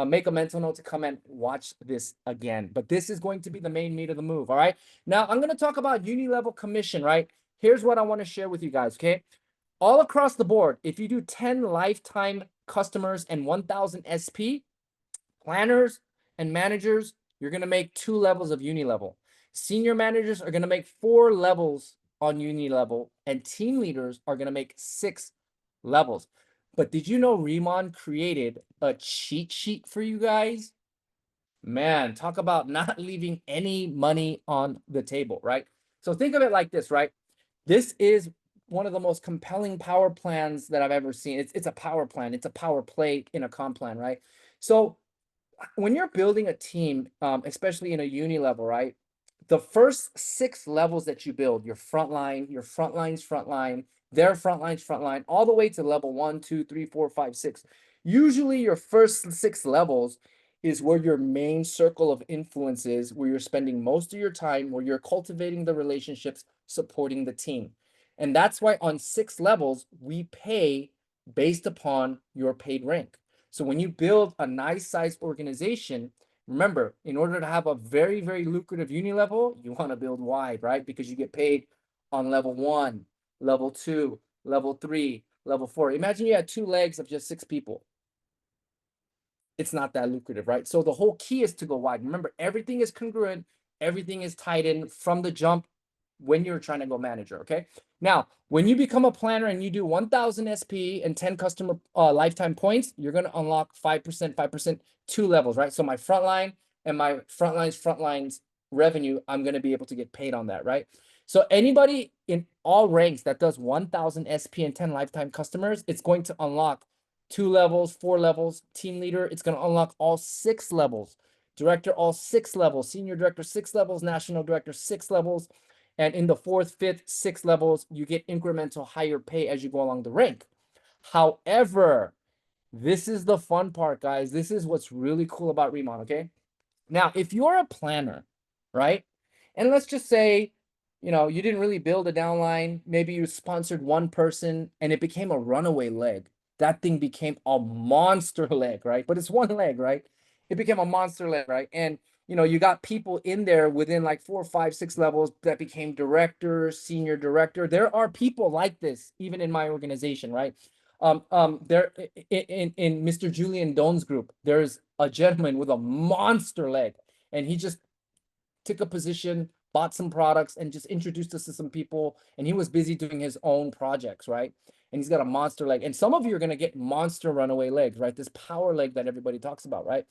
make a mental note to come and watch this again. But this is going to be the main meat of the move. All right. Now I'm going to talk about uni-level commission, right? Here's what I want to share with you guys. Okay. All across the board, if you do 10 lifetime customers and 1,000 SP, planners and managers, you're going to make 2 levels of uni level. Senior managers are going to make 4 levels on uni level, and team leaders are going to make 6 levels. But did you know RIMAN created a cheat sheet for you guys? Man, talk about not leaving any money on the table, right? So think of it like this, right? This is one of the most compelling power plans that I've ever seen. It's a power plan. It's a power play in a comp plan, right? So when you're building a team, especially in a uni level, right? The first 6 levels that you build, your frontline, your frontline's frontline, their frontline's frontline, all the way to level 1, 2, 3, 4, 5, 6. Usually your first 6 levels is where your main circle of influence is, where you're spending most of your time, where you're cultivating the relationships, supporting the team. And that's why on 6 levels, we pay based upon your paid rank. So when you build a nice sized organization, remember, in order to have a very, very lucrative uni level, you want to build wide, right? Because you get paid on level 1, level 2, level 3, level 4. Imagine you had 2 legs of just 6 people. It's not that lucrative, right? So the whole key is to go wide. Remember, everything is congruent, everything is tied in from the jump when you're trying to go manager, okay? Now, when you become a planner and you do 1,000 SP and 10 customer lifetime points, you're going to unlock 5%, 5%, 2 levels, right? So my frontline and my frontlines revenue, I'm going to be able to get paid on that, right? So anybody in all ranks that does 1,000 SP and 10 lifetime customers, it's going to unlock 2 levels, 4 levels. Team leader, it's going to unlock all 6 levels. Director, all 6 levels. Senior director, 6 levels. National director, 6 levels. And in the 4th, 5th, 6th levels, you get incremental higher pay as you go along the rank. However, this is the fun part, guys. This is what's really cool about RIMAN, okay? Now, if you're a planner, right? And let's just say, you didn't really build a downline. Maybe you sponsored one person and it became a runaway leg. That thing became a monster leg, right? But it's one leg, right? It became a monster leg, right? And you got people in there within like 4, 5, 6 levels that became director, senior director. There are people like this, even in my organization, right? There in Mr. Julian Doan's group, there's a gentleman with a monster leg, and he just took a position, bought some products, and just introduced us to some people. And he was busy doing his own projects, right? And he's got a monster leg. And some of you are going to get monster runaway legs, right? This power leg that everybody talks about, right?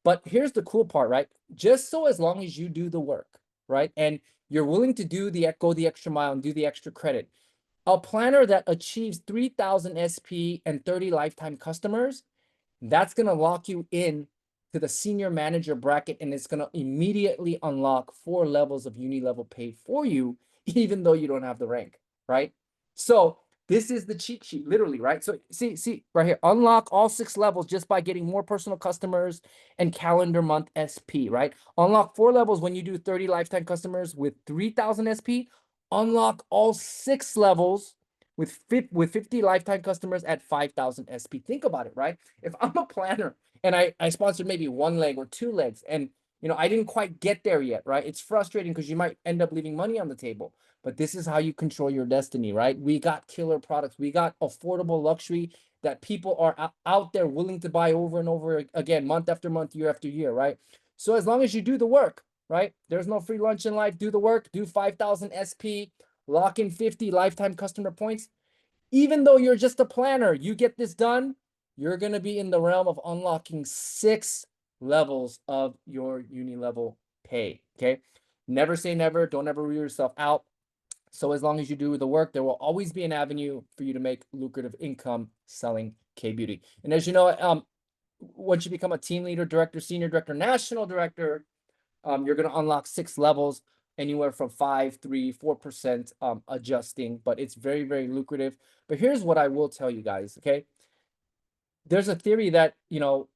But here's the cool part, right? Just so as long as you do the work, right? And you're willing to go the extra mile and do the extra credit. A planner that achieves 3,000 SP and 30 lifetime customers, that's going to lock you in to the senior manager bracket, and it's going to immediately unlock 4 levels of uni level pay for you, even though you don't have the rank, right? So this is the cheat sheet, literally, right? So see right here, unlock all 6 levels just by getting more personal customers and calendar month SP, right? Unlock 4 levels when you do 30 lifetime customers with 3,000 SP. Unlock all 6 levels with 50 lifetime customers at 5,000 SP. Think about it, right? If I'm a planner and I sponsored maybe 1 leg or 2 legs, and I didn't quite get there yet, right? It's frustrating because you might end up leaving money on the table. But this is how you control your destiny, right? We got killer products. We got affordable luxury that people are out there willing to buy over and over again, month after month, year after year, right? So as long as you do the work, right? There's no free lunch in life. Do the work, do 5,000 SP, lock in 50 lifetime customer points. Even though you're just a planner, you get this done, you're going to be in the realm of unlocking 6 levels of your uni level pay, okay? Never say never. Don't ever rule yourself out. So as long as you do the work, there will always be an avenue for you to make lucrative income selling K-beauty. And as you know, once you become a team leader, director, senior director, national director, you're going to unlock 6 levels, anywhere from 5, 3, 4% adjusting, but it's very, very lucrative. But here's what I will tell you guys, okay? There's a theory that,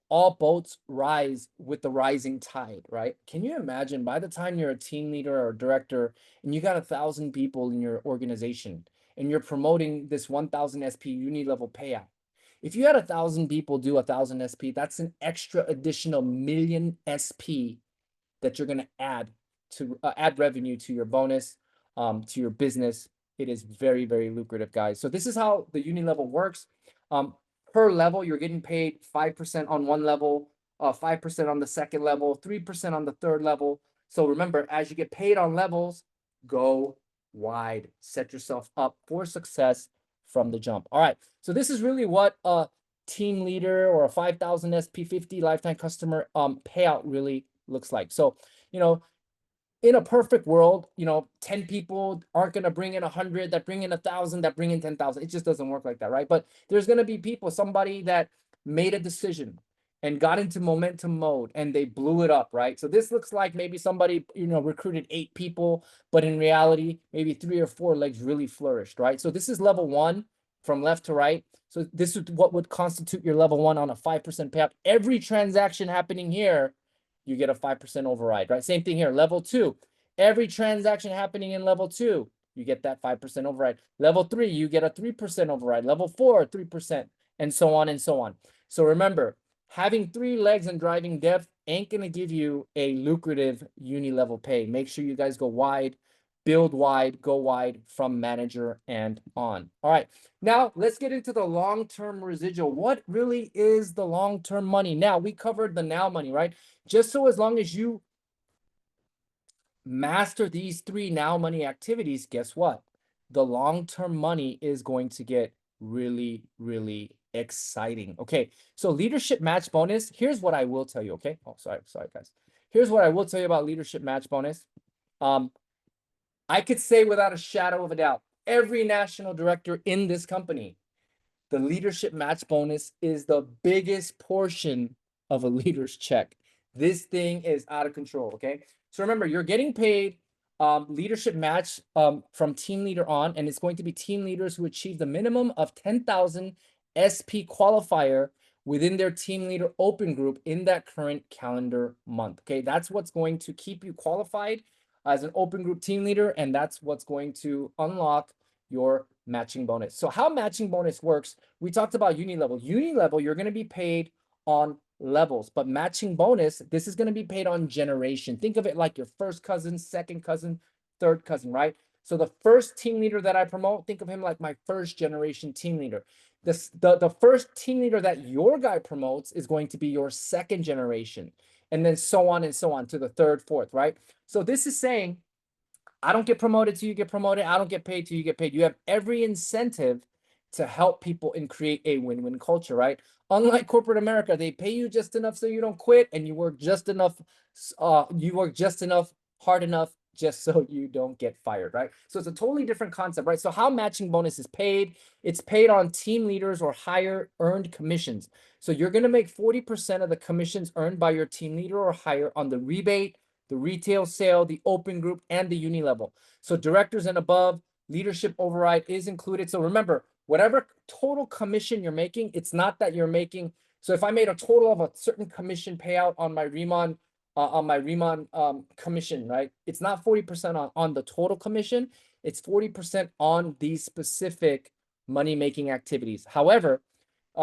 all boats rise with the rising tide, right? Can you imagine by the time you're a team leader or a director and you got 1,000 people in your organization and you're promoting this 1,000 SP uni level payout? If you had 1,000 people do 1,000 SP, that's an extra additional million SP that you're going to add revenue to your bonus, to your business. It is very, very lucrative, guys. So this is how the uni level works. Per level, you're getting paid 5% on one level, 5% on the second level, 3% on the third level. So remember, as you get paid on levels, go wide. Set yourself up for success from the jump. All right. So this is really what a team leader or a 5,000 SP50 lifetime customer payout really looks like. So, in a perfect world, 10 people aren't going to bring in 100, that bring in 1,000, that bring in 10,000. It just doesn't work like that, right? But there's going to be people, somebody that made a decision and got into momentum mode and they blew it up, right? So this looks like maybe somebody, recruited 8 people, but in reality, maybe 3 or 4 legs really flourished, right? So this is level 1 from left to right. So this is what would constitute your level 1 on a 5% payout. Every transaction happening here, you get a 5% override, right? Same thing here, level 2. Every transaction happening in level 2, you get that 5% override. Level 3, you get a 3% override. Level 4, 3%. and so on and so on. So remember, having 3 legs and driving depth ain't gonna give you a lucrative uni-level pay. Make sure you guys go wide, build wide, go wide from manager and on. All right, now let's get into the long-term residual. What really is the long-term money? Now, we covered the now money, right? Just so as long as you master these 3 now money activities, guess what? The long-term money is going to get really, really exciting. Okay, so leadership match bonus, here's what I will tell you, okay? Oh, sorry, guys. Here's what I will tell you about leadership match bonus. I could say without a shadow of a doubt, every national director in this company, the leadership match bonus is the biggest portion of a leader's check. This thing is out of control, okay? So remember, you're getting paid leadership match from team leader on, and it's going to be team leaders who achieve the minimum of 10,000 SP qualifier within their team leader open group in that current calendar month, okay? That's what's going to keep you qualified as an open group team leader, and that's what's going to unlock your matching bonus. So how matching bonus works, we talked about uni level. Uni level, you're going to be paid on levels, but matching bonus, this is going to be paid on generation. Think of it like your first cousin, second cousin, third cousin, right? So the first team leader that I promote, think of him like my first generation team leader. The first team leader that your guy promotes is going to be your second generation, and then so on and so on to the third, fourth, right? So this is saying, I don't get promoted till you get promoted. I don't get paid till you get paid. You have every incentive to help people and create a win-win culture, right? Unlike corporate America, they pay you just enough so you don't quit, and you work just enough, hard enough, just so you don't get fired, right? So it's a totally different concept, right? So how matching bonus is paid, it's paid on team leaders or higher earned commissions. So you're going to make 40% of the commissions earned by your team leader or higher on the rebate, the retail sale, the open group, and the uni level. So directors and above, leadership override is included. So remember, whatever total commission you're making, it's not that you're making. So if I made a total of a certain commission payout on my RIMAN, commission, right? It's not 40% on the total commission. It's 40% on these specific money-making activities. However,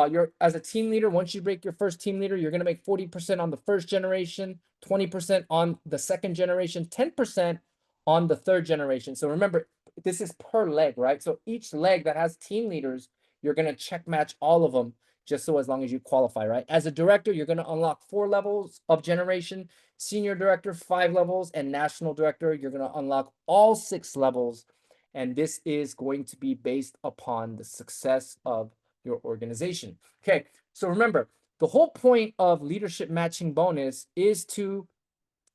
you're as a team leader, once you break your first team leader, you're going to make 40% on the first generation, 20% on the second generation, 10% on the third generation. So remember, this is per leg, right? So each leg that has team leaders, you're going to check match all of them just so as long as you qualify, right? As a director, you're going to unlock 4 levels of generation, senior director, 5 levels, and national director, you're going to unlock all 6 levels. And this is going to be based upon the success of your organization. Okay, so remember, the whole point of leadership matching bonus is to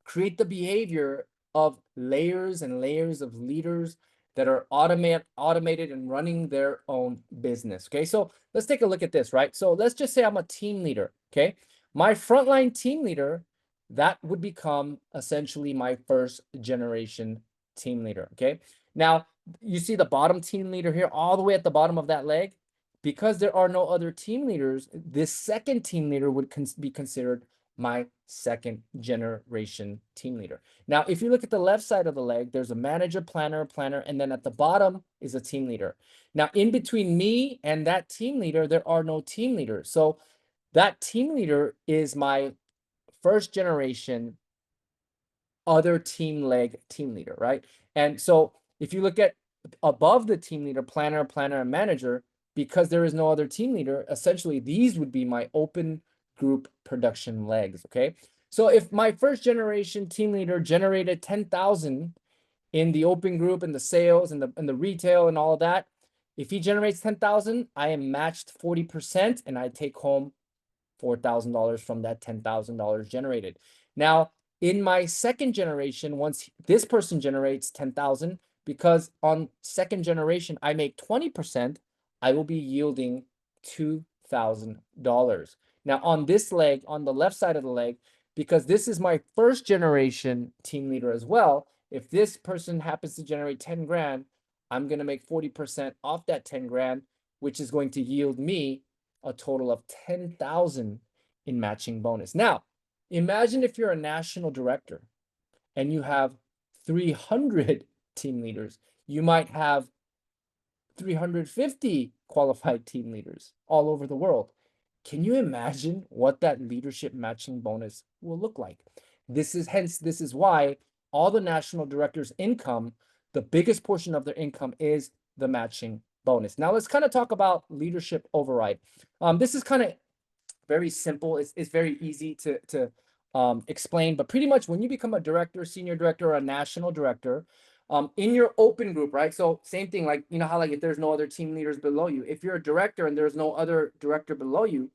create the behavior of layers and layers of leaders that are automated and running their own business. Okay, so let's take a look at this, right? So let's just say I'm a team leader. Okay, my frontline team leader, that would become essentially my first generation team leader. Okay, now you see the bottom team leader here, all the way at the bottom of that leg. Because there are no other team leaders, this second team leader would be considered my second generation team leader. Now, if you look at the left side of the leg, there's a manager, planner, and then at the bottom is a team leader. Now, in between me and that team leader, there are no team leaders. So that team leader is my first generation other team leg team leader, right? And so if you look at above the team leader, planner, and manager, because there is no other team leader, essentially these would be my open group production legs, okay? So if my first generation team leader generated 10,000 in the open group and the sales and the retail and all of that, if he generates 10,000, I am matched 40% and I take home $4,000 from that $10,000 generated. Now, in my second generation, once this person generates 10,000, because on second generation, I make 20%, I will be yielding $2,000. Now, on this leg, on the left side of the leg, because this is my first generation team leader as well, if this person happens to generate 10 grand, I'm going to make 40% off that 10 grand, which is going to yield me a total of 10,000 in matching bonus. Now, imagine if you're a national director and you have 300 team leaders. You might have 350 qualified team leaders all over the world. Can you imagine what that leadership matching bonus will look like? This is why all the national directors' income, the biggest portion of their income is the matching bonus. Now let's kind of talk about leadership override. This is kind of very simple. It's very easy to explain, but pretty much when you become a director, senior director, or a national director, in your open group, right? So same thing, like, you know how like if there's no other team leaders below you, if you're a director and there's no other director below you,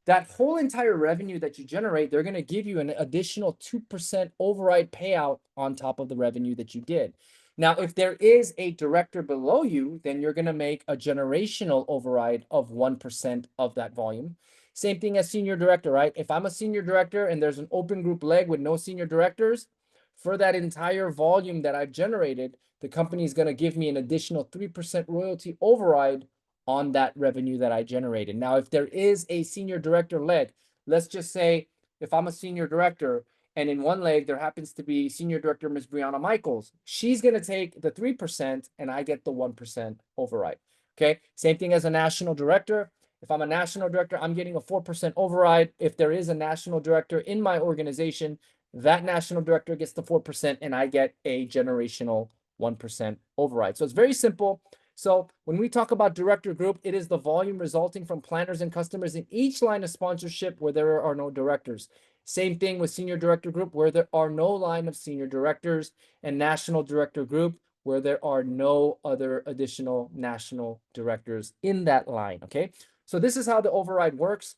that whole entire revenue that you generate, they're going to give you an additional 2% override payout on top of the revenue that you did. Now, if there is a director below you, then you're going to make a generational override of 1% of that volume. Same thing as senior director, right? If I'm a senior director and there's an open group leg with no senior directors, for that entire volume that I've generated, the company is going to give me an additional 3% royalty override on that revenue that I generated. Now, if there is a senior director leg, let's just say if I'm a senior director and in one leg there happens to be senior director Ms. Brianna Michaels, she's going to take the 3% and I get the 1% override. Okay, same thing as a national director. If I'm a national director, I'm getting a 4% override. If there is a national director in my organization, that national director gets the 4% and I get a generational 1% override. So it's very simple. So when we talk about director group, it is the volume resulting from planners and customers in each line of sponsorship where there are no directors. Same thing with senior director group where there are no line of senior directors, and national director group where there are no other additional national directors in that line. Okay, so this is how the override works.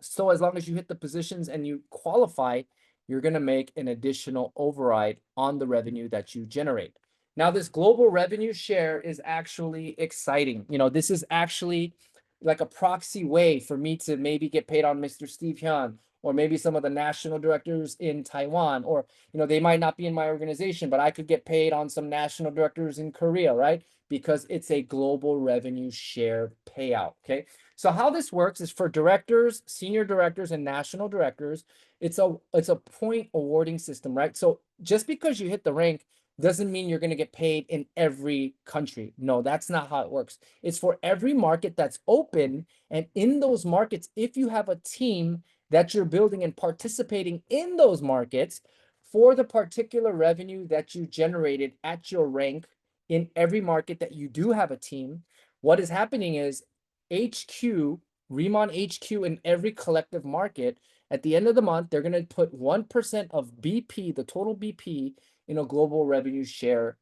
So as long as you hit the positions and you qualify, you're going to make an additional override on the revenue that you generate. Now, this global revenue share is actually exciting. You know, this is actually like a proxy way for me to maybe get paid on Mr. Steve Hyun, or maybe some of the national directors in Taiwan, or, you know, they might not be in my organization, but I could get paid on some national directors in Korea, right? Because it's a global revenue share payout. Okay. So how this works is for directors, senior directors, and national directors, it's a point awarding system, right? So just because you hit the rank doesn't mean you're going to get paid in every country. No, that's not how it works. It's for every market that's open, and in those markets, if you have a team that you're building and participating in those markets for the particular revenue that you generated at your rank in every market that you do have a team, what is happening is HQ, RIMAN HQ in every collective market, at the end of the month, they're going to put 1% of BP, the total BP, in a global revenue share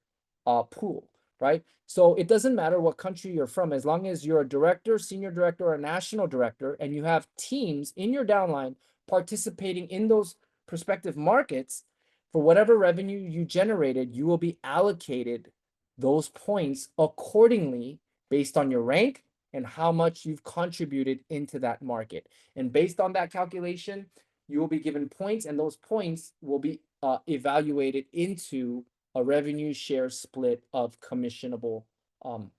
pool, right? So it doesn't matter what country you're from, as long as you're a director, senior director, or a national director, and you have teams in your downline participating in those prospective markets, for whatever revenue you generated, you will be allocated those points accordingly based on your rank and how much you've contributed into that market. And based on that calculation, you will be given points, and those points will be evaluated into a revenue share split of commissionable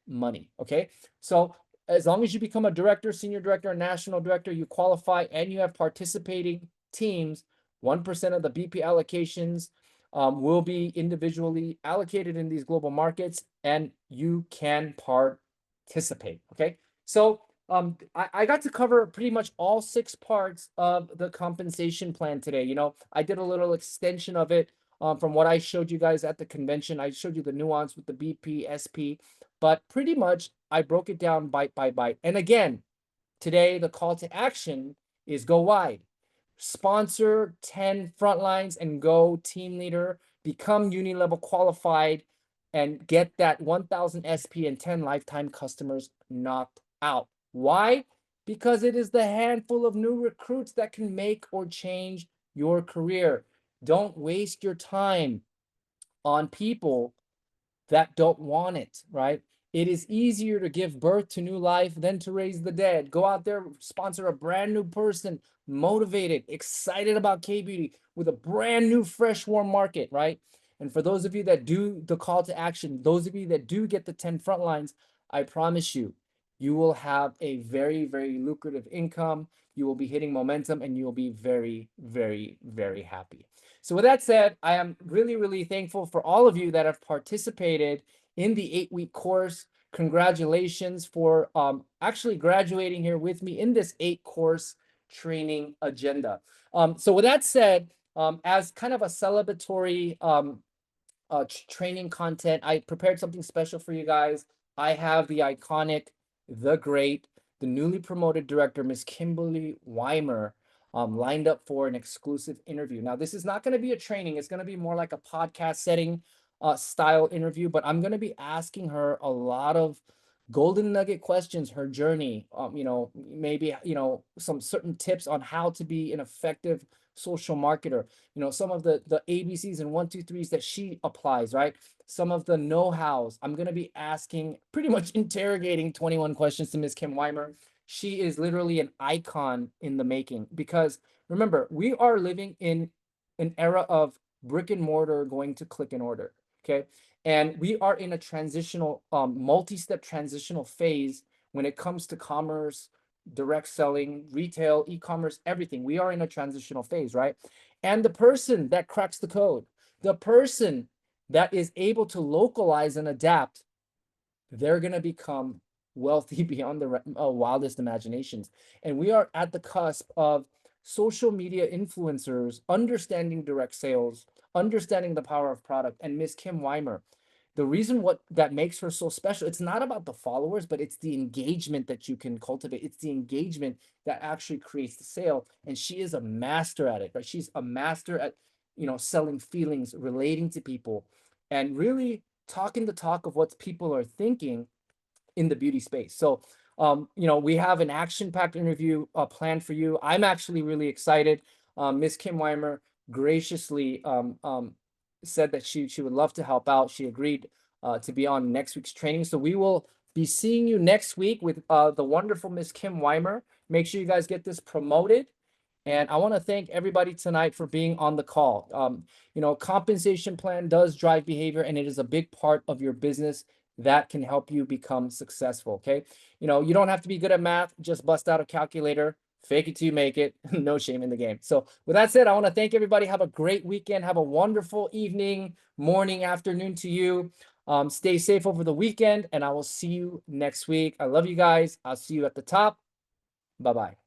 money. Okay, so as long as you become a director, senior director, and national director, you qualify and you have participating teams, 1% of the BP allocations will be individually allocated in these global markets, and you can participate. Okay, so I got to cover pretty much all 6 parts of the compensation plan today. You know, I did a little extension of it from what I showed you guys at the convention. I showed you the nuance with the BP, SP, but pretty much I broke it down bite by bite. And again, today the call to action is go wide. Sponsor 10 frontlines and go team leader, become uni-level qualified, and get that 1,000 SP and 10 lifetime customers knocked out. Why? Because it is the handful of new recruits that can make or change your career. Don't waste your time on people that don't want it, right? It is easier to give birth to new life than to raise the dead. Go out there, sponsor a brand new person, motivated, excited about K-Beauty with a brand new, fresh, warm market, right? And for those of you that do the call to action, those of you that do get the 10 front lines, I promise you, you will have a very, very lucrative income. You will be hitting momentum and you will be very, very, very happy. So with that said, I am really, really thankful for all of you that have participated in the 8-week course. Congratulations for actually graduating here with me in this 8-course training agenda. So with that said, as kind of a celebratory training content, I prepared something special for you guys. I have the iconic, the great, the newly promoted director, Miss Kimberly Weimer, lined up for an exclusive interview. Now, this is not going to be a training. It's going to be more like a podcast setting style interview, but I'm going to be asking her a lot of golden nugget questions, her journey, maybe, some certain tips on how to be an effective social marketer, some of the ABCs and 1, 2, 3s that she applies, right? Some of the know-hows. I'm going to be asking, pretty much interrogating 21 questions to Miss Kim Weimer. She is literally an icon in the making, because remember, we are living in an era of brick and mortar going to click and order. Okay. And we are in a transitional, multi-step transitional phase when it comes to commerce, direct selling, retail, e-commerce, everything. We are in a transitional phase, right? And the person that cracks the code, the person that is able to localize and adapt, they're going to become wealthy beyond the wildest imaginations. And we are at the cusp of social media influencers understanding direct sales, understanding the power of product. And Miss Kim Weimer, the reason what that makes her so special, it's not about the followers, but it's the engagement that you can cultivate. It's the engagement that actually creates the sale. And she is a master at it, right? She's a master at, selling feelings, relating to people, and really talking the talk of what people are thinking in the beauty space. So, we have an action-packed interview planned for you. I'm actually really excited. Miss Kim Weimer graciously said that she would love to help out. She agreed to be on next week's training. So we will be seeing you next week with the wonderful Miss Kim Weimer. Make sure you guys get this promoted. And I want to thank everybody tonight for being on the call. Compensation plan does drive behavior, and it is a big part of your business that can help you become successful. Okay. You don't have to be good at math, just bust out a calculator, fake it till you make it. No shame in the game. So with that said, I want to thank everybody. Have a great weekend. Have a wonderful evening, morning, afternoon to you. Stay safe over the weekend, and I will see you next week. I love you guys. I'll see you at the top. Bye-bye.